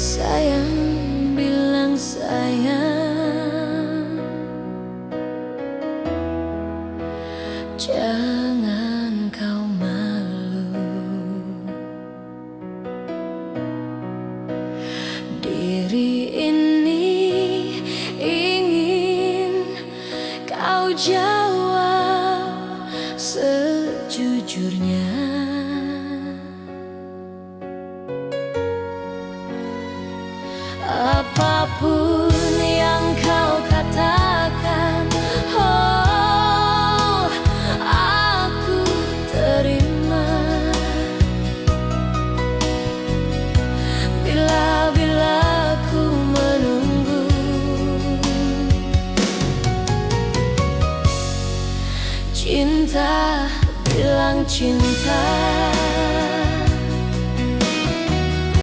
Sayang, bilang sayang, jangan kau malu. Diri ini ingin kau jawab sejujurnya. Apapun yang kau katakan, oh, aku terima. Bila-bila ku menunggu, cinta, bilang cinta.